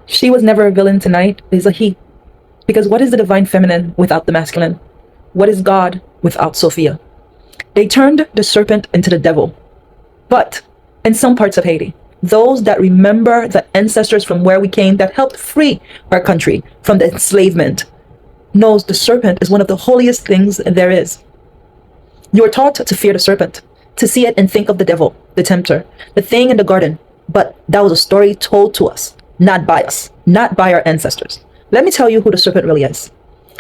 She was never a villain tonight. It's a he. Because what is the divine feminine without the masculine? What is God without Sophia? They turned the serpent into the devil. But in some parts of Haiti, those that remember the ancestors from where we came that helped free our country from the enslavement knows the serpent is one of the holiest things there is. You are taught to fear the serpent, to see it and think of the devil, the tempter, the thing in the garden. But that was a story told to us, not by us, not by our ancestors. Let me tell you who the serpent really is.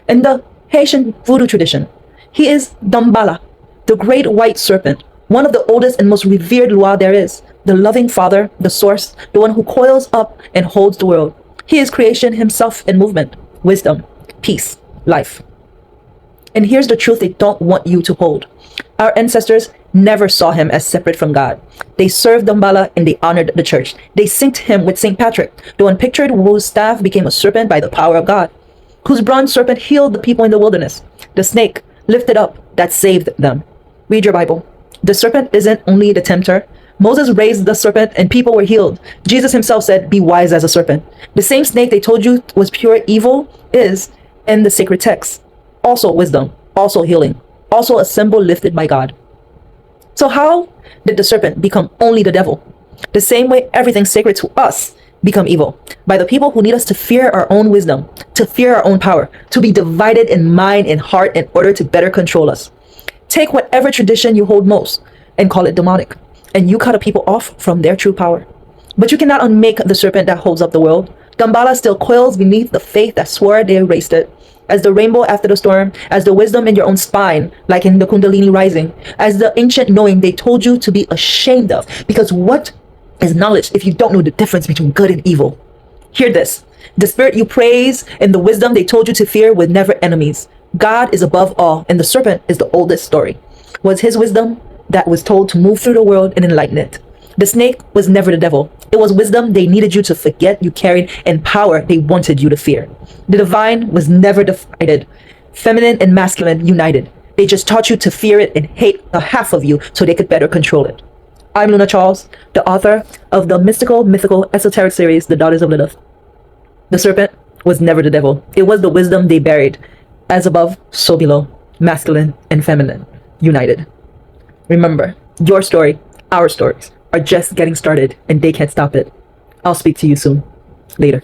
In the Haitian voodoo tradition, he is Damballa, the great white serpent, one of the oldest and most revered Loi there is, the loving father, the source, the one who coils up and holds the world. He is creation himself in movement, wisdom, peace, life. And here's the truth they don't want you to hold. Our ancestors never saw him as separate from God. They served Damballa and they honored the church. They synced him with St. Patrick, the one pictured whose staff became a serpent by the power of God, whose bronze serpent healed the people in the wilderness, the snake lifted up that saved them. Read your Bible. The serpent isn't only the tempter. Moses raised the serpent and people were healed. Jesus himself said, be wise as a serpent. The same snake they told you was pure evil is in the sacred text. Also wisdom, also healing, also a symbol lifted by God. So how did the serpent become only the devil? The same way everything sacred to us become evil. By the people who need us to fear our own wisdom, to fear our own power, to be divided in mind and heart in order to better control us. Take whatever tradition you hold most and call it demonic, and you cut a people off from their true power. But you cannot unmake the serpent that holds up the world. Damballa still coils beneath the faith that swore they erased it. As the rainbow after the storm, as the wisdom in your own spine, like in the Kundalini rising, as the ancient knowing they told you to be ashamed of. Because what is knowledge if you don't know the difference between good and evil? Hear this. The spirit you praise and the wisdom they told you to fear were never enemies. God is above all, and the serpent is the oldest story. Was his wisdom that was told to move through the world and enlighten it. The snake was never the devil. It was wisdom they needed you to forget you carried and power they wanted you to fear. The divine was never divided. Feminine and masculine united. They just taught you to fear it and hate a half of you so they could better control it. I'm Luna Charles, the author of the mystical, mythical, esoteric series, The Daughters of Lilith. The serpent was never the devil. It was the wisdom they buried. As above, so below. Masculine and feminine united. Remember, your story, our stories, are just getting started and they can't stop it. I'll speak to you soon. Later.